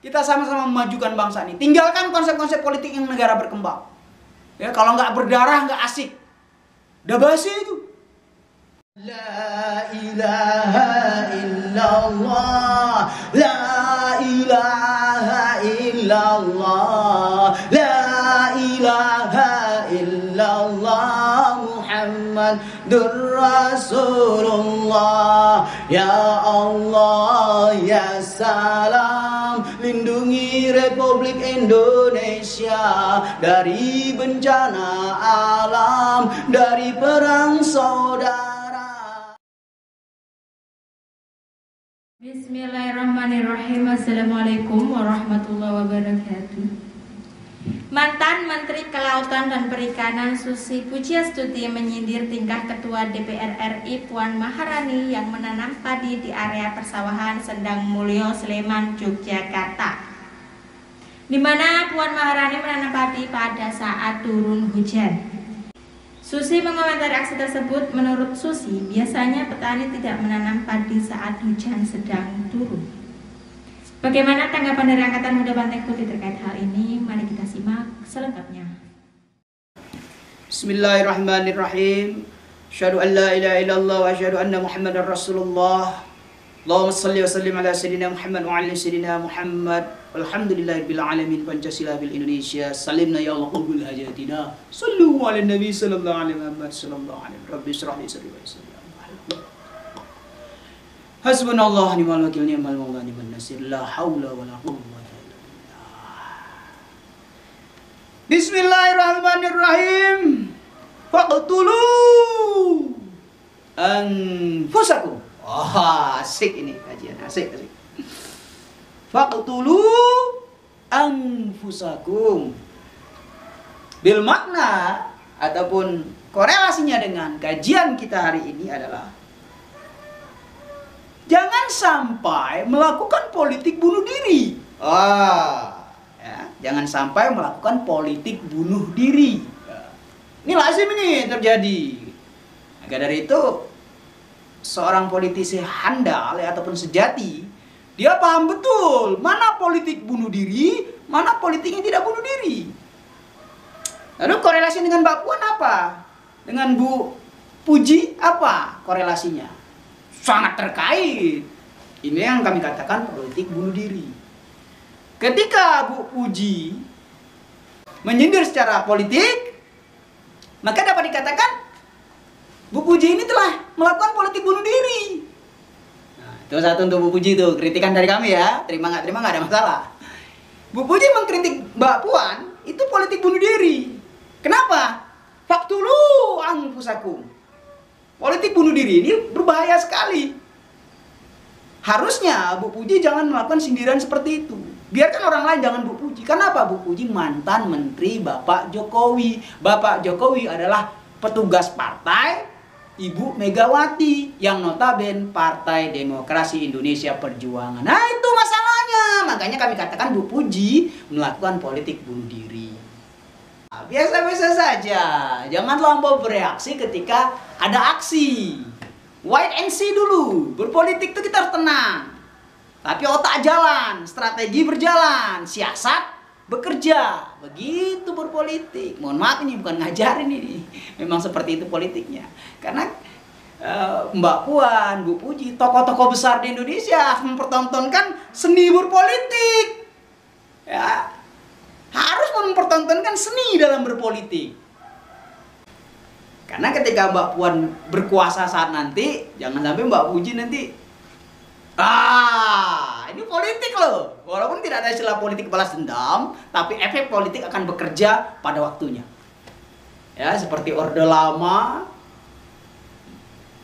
kita sama-sama memajukan bangsa ini. Tinggalkan konsep-konsep politik yang negara berkembang. Ya, kalau nggak berdarah nggak asik. Udah basi itu. La ilaha illallah, la ilaha illallah, la ilaha illallah, Muhammadur Rasulullah. Ya Allah, ya salam, lindungi Republik Indonesia dari bencana alam, dari perang saudara. Bismillahirrahmanirrahim. Assalamualaikum warahmatullahi wabarakatuh. Mantan Menteri Kelautan dan Perikanan Susi Pujiastuti menyindir tingkah Ketua DPR RI Puan Maharani yang menanam padi di area persawahan Sendang Mulyo, Sleman, Yogyakarta, di mana Puan Maharani menanam padi pada saat turun hujan. Susi mengomentari aksi tersebut. Menurut Susi, biasanya petani tidak menanam padi saat hujan sedang turun. Bagaimana tanggapan dari Angkatan Muda Banteng Putih terkait hal ini? Mari kita simak selengkapnya. Bismillahirrahmanirrahim. Asyhadu an la ilaha illallah wa asyhadu anna Muhammadar Rasulullah. Allahumma shalli wa sallim ala sayyidina Muhammad wa ala sayyidina Muhammad. Alhamdulillahirabbil alamin. Pancasila bil Indonesia. Salimna ya Allah qabul hajatina. Sallu ala nabi sallallahu alaihi Muhammad sallallahu alaihi. Rabbi shrah li sadri wa yassir li amri. Hasbunallahu wa ni'mal wakil, ni'mal maula ni'man nasir. La haula wa la quwwata illa billah. Bismillahirrahmanirrahim. Faqtulu anfusakum. Asik ini kajian, asik. Faqtulu anfusakum. Bil makna ataupun korelasinya dengan kajian kita hari ini adalah jangan sampai melakukan politik bunuh diri. Jangan sampai melakukan politik bunuh diri. Ini lazim ini terjadi. Maka dari itu seorang politisi handal ataupun sejati, dia paham betul mana politik bunuh diri, mana politik yang tidak bunuh diri. Lalu korelasi dengan Mbak Puan apa? Dengan Bu Puji apa korelasinya? Sangat terkait. Ini yang kami katakan politik bunuh diri. Ketika Bu Puji menyindir secara politik, maka dapat dikatakan Bu Puji ini telah melakukan politik bunuh diri. Nah, itu satu untuk Bu Puji itu, kritikan dari kami ya. Terima nggak ada masalah. Bu Puji mengkritik Mbak Puan, itu politik bunuh diri. Kenapa? Faqtulu anfusakum. Politik bunuh diri ini berbahaya sekali. Harusnya Bu Puji jangan melakukan sindiran seperti itu. Biarkan orang lain, jangan Bu Puji. Kenapa? Bu Puji mantan menteri Bapak Jokowi. Bapak Jokowi adalah petugas partai Ibu Megawati yang notabene Partai Demokrasi Indonesia Perjuangan. Nah, itu masalahnya. Makanya kami katakan Bu Puji melakukan politik bunuh diri. Nah, biasa-biasa saja. Jangan terlampau bereaksi ketika ada aksi. Wait and see dulu. Berpolitik itu kita harus tenang. Tapi otak jalan, strategi berjalan, siasat bekerja. Begitu berpolitik. Mohon maaf ini bukan ngajarin ini. Memang seperti itu politiknya. Karena Mbak Puan, Bu Puji, tokoh-tokoh besar di Indonesia mempertontonkan seni berpolitik. Ya, harus mempertontonkan seni dalam berpolitik. Karena ketika Mbak Puan berkuasa saat nanti, jangan sampai Mbak Puji nanti ini politik loh. Walaupun tidak ada istilah politik balas dendam, tapi efek politik akan bekerja pada waktunya. Ya, seperti Orde Lama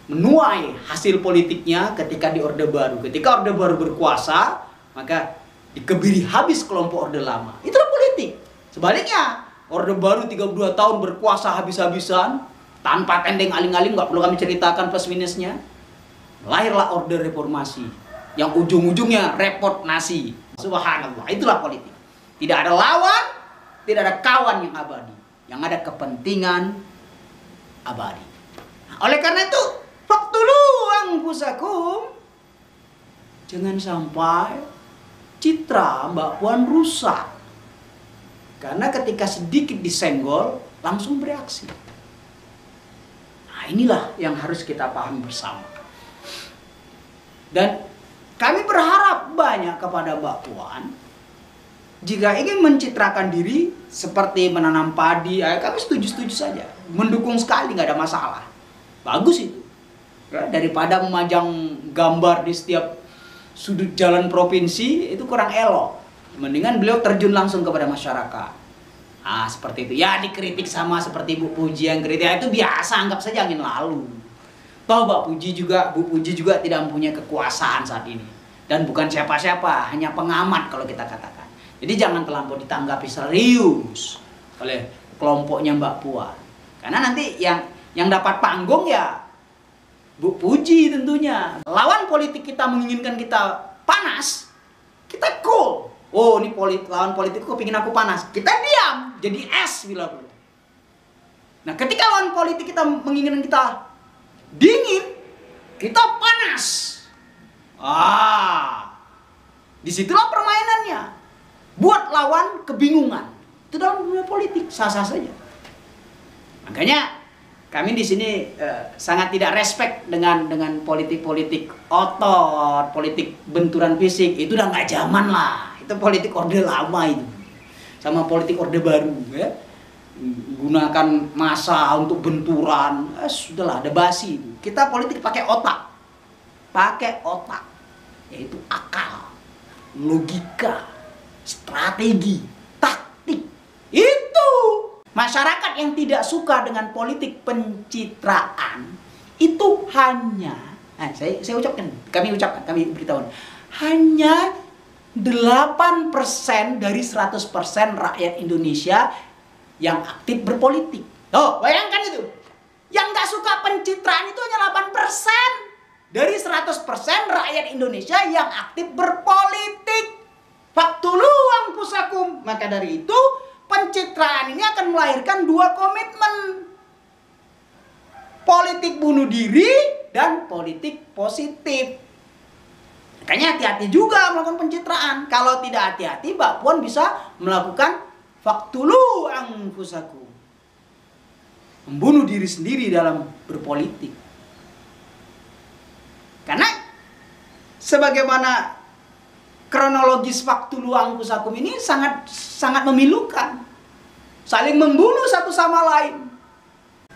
menuai hasil politiknya ketika di Orde Baru. Ketika Orde Baru berkuasa, maka dikebiri habis kelompok Orde Lama. Itulah politik. Sebaliknya, Orde Baru 32 tahun berkuasa habis-habisan, tanpa tendeng aling-aling, nggak perlu kami ceritakan plus minusnya. Lahirlah Orde Reformasi, yang ujung-ujungnya repot nasi. Subhanallah, itulah politik. Tidak ada lawan, tidak ada kawan yang abadi. Yang ada kepentingan abadi. Oleh karena itu, faqtulu anfusakum. Jangan sampai citra Mbak Puan rusak. Karena ketika sedikit disenggol, langsung bereaksi. Nah, inilah yang harus kita pahami bersama. Dan kami berharap banyak kepada Mbak Puan. Jika ingin mencitrakan diri seperti menanam padi, kami setuju-setuju saja. Mendukung sekali, nggak ada masalah. Bagus itu. Ya, daripada memajang gambar di setiap sudut jalan provinsi, itu kurang elok. Mendingan beliau terjun langsung kepada masyarakat. Ah, seperti itu. Ya, dikritik sama seperti Bu Puji yang kritik, itu biasa, anggap saja angin lalu. Toh Bu Puji juga tidak mempunyai kekuasaan saat ini. Dan bukan siapa-siapa, hanya pengamat kalau kita katakan. Jadi jangan terlampau ditanggapi serius oleh kelompoknya Mbak Puan. Karena nanti yang dapat panggung ya Bu Puji tentunya. Lawan politik kita menginginkan kita panas, kita cool. Oh, ini lawan politik kok pingin aku panas. Kita diam, jadi es bila perlu. Nah, ketika lawan politik kita menginginkan kita dingin, kita panas. Disitulah permainannya. Buat lawan kebingungan. Itu dalam dunia politik, sah-sah saja. Makanya kami di sini sangat tidak respect dengan politik-politik otot, politik benturan fisik. Itu udah nggak zaman lah. Itu politik orde lama itu. Sama politik orde baru ya. Gunakan massa untuk benturan. Sudahlah, ada basi itu. Kita politik pakai otak. Pakai otak. Yaitu akal, logika, strategi, taktik. Itu masyarakat yang tidak suka dengan politik pencitraan itu hanya, saya ucapkan, kami beritahu, hanya 8% dari 100% rakyat Indonesia yang aktif berpolitik. Oh, bayangkan itu. Yang nggak suka pencitraan itu hanya 8% dari 100% rakyat Indonesia yang aktif berpolitik. Faktulu anfusakum. Maka dari itu, pencitraan ini akan melahirkan dua komitmen. Politik bunuh diri dan politik positif. Makanya hati-hati juga melakukan pencitraan. Kalau tidak hati-hati, Mbak Puan bisa melakukan faktulu anfusakum. Membunuh diri sendiri dalam berpolitik. Karena sebagaimana kronologis faktulu anfusakum ini sangat memilukan. Saling membunuh satu sama lain.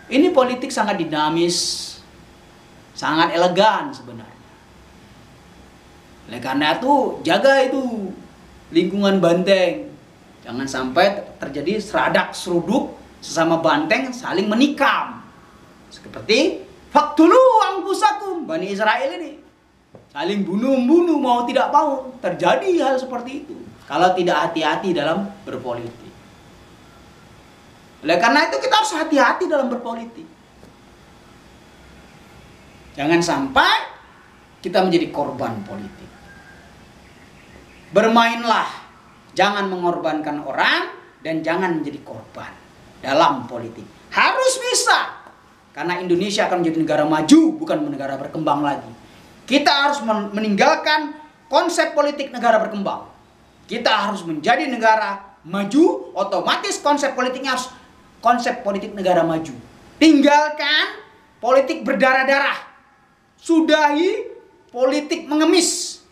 Ini politik sangat dinamis, sangat elegan sebenarnya. Oleh karena itu, jaga itu lingkungan banteng. Jangan sampai terjadi seradak seruduk sesama banteng saling menikam. Seperti faktulu anfusakum, Bani Israel ini. Saling bunuh-bunuh mau tidak mau. Terjadi hal seperti itu kalau tidak hati-hati dalam berpolitik. Oleh karena itu kita harus hati-hati dalam berpolitik. Jangan sampai kita menjadi korban politik. Bermainlah, jangan mengorbankan orang dan jangan menjadi korban dalam politik. Harus bisa. Karena Indonesia akan menjadi negara maju, bukan negara berkembang lagi. Kita harus meninggalkan konsep politik negara berkembang. Kita harus menjadi negara maju, otomatis konsep politiknya harus konsep politik negara maju. Tinggalkan politik berdarah-darah. Sudahi politik mengemis.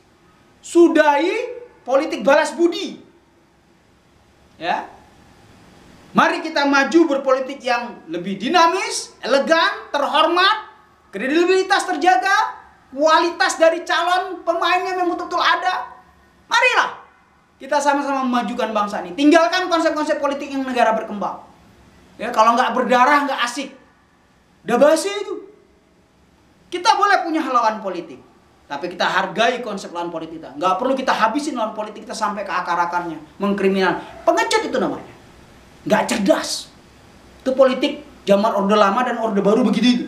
Sudahi politik balas budi. Ya. Mari kita maju berpolitik yang lebih dinamis, elegan, terhormat, kredibilitas terjaga, kualitas dari calon pemainnya yang betul-betul ada. Marilah kita sama-sama memajukan bangsa ini. Tinggalkan konsep-konsep politik yang negara berkembang. Ya, kalau nggak berdarah nggak asik. Udah basi itu. Kita boleh punya lawan politik, tapi kita hargai konsep lawan politik kita. Nggak perlu kita habisin lawan politik kita sampai ke akar-akarnya, mengkriminal. Pengecut itu namanya. Nggak cerdas. Itu politik zaman Orde Lama dan Orde Baru begitu itu.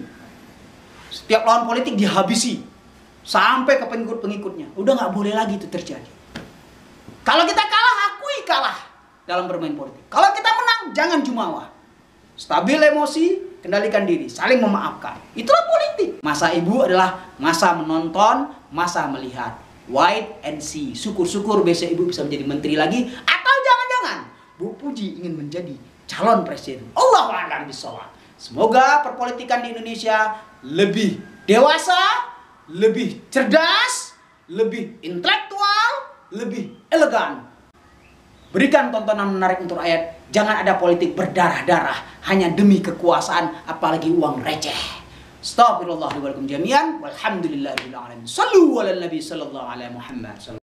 Setiap lawan politik dihabisi sampai ke pengikut-pengikutnya. Udah nggak boleh lagi itu terjadi. Kalau kita kalah, akui kalah dalam bermain politik. Kalau kita menang, jangan jumawa. Stabil emosi, kendalikan diri, saling memaafkan. Itulah politik. Masa ibu adalah masa menonton, masa melihat. Wait and see. Syukur-syukur besok ibu bisa menjadi menteri lagi. Atau jangan-jangan Bu Puji ingin menjadi calon presiden. Allahu a'lam bishawab. Semoga perpolitikan di Indonesia lebih dewasa, lebih cerdas, lebih intelektual, lebih elegan. Berikan tontonan menarik untuk rakyat. Jangan ada politik berdarah-darah hanya demi kekuasaan, apalagi uang receh. Astaghfirullah wa lakum jami'an. Walhamdulillahirabbil alamin. Shallu ala nabi sallallahu alaihi Muhammad.